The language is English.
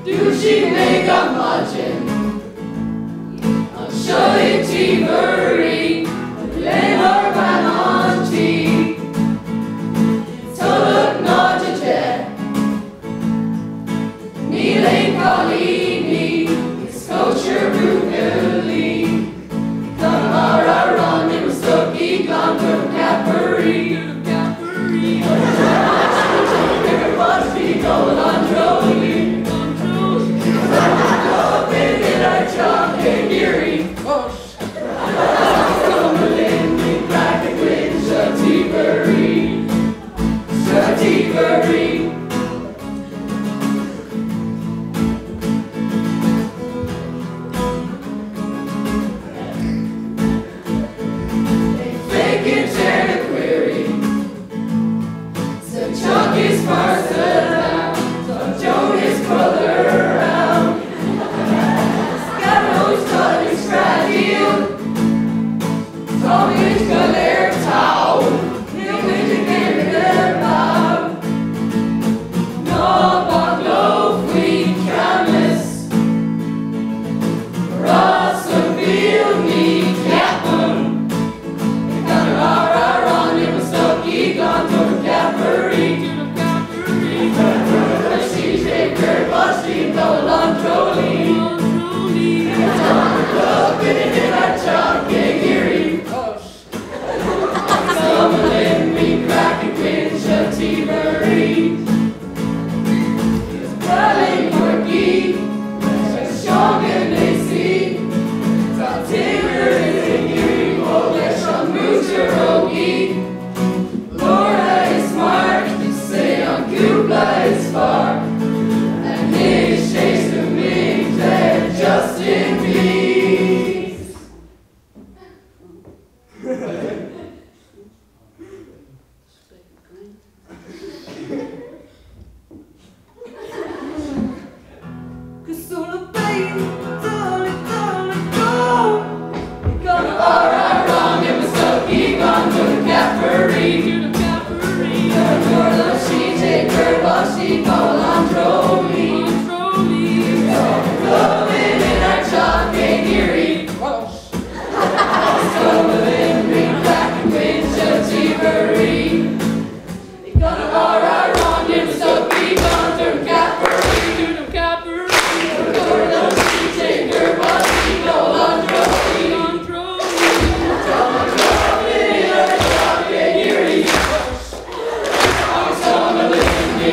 Do she make a margin? I'll show it to Mharie, lay her man on tea. Tulach not a jet, Neil ain't Colini, it's culture brutally. Come on, it was Stucky, gone to Mharie. Watch me going on trolling. Up in our chalk and Mharie. Stumbling in black and green, shutty Mharie. Shutty Mharie. Vacant chair to query. So Chuck is parcel down. So Joan is brother around. Scaro's got his fragile. Tommy is got their towel. He'll win to get their bow. No, but no queen Chamuis. Ross of field me Captain. They got a rah on him a Stucky gone to Mharie. She's a girl, but she's no long trolling. Up in our chalk and Mharie. Stumbling me crack and queen shutty Mharie. Darling quirky, strong and lacy. Got timber in Mharie, oh there's Chamuis Laura is smart, say on Cúrsa is far. And his chase to me, they're just in peace. Cause solo baby, darling, go. You're gonna wrong, it was Stucky gone to Mharie. She take her while she call on trolling. Loving in our chalk and Mharie. Stumbling me black and queen shutty Mharie. They gonna wrong, it was Stucky gone to Mharie. She take her while she call on trolling. Loving in our chalk and Mharie. Stumbling me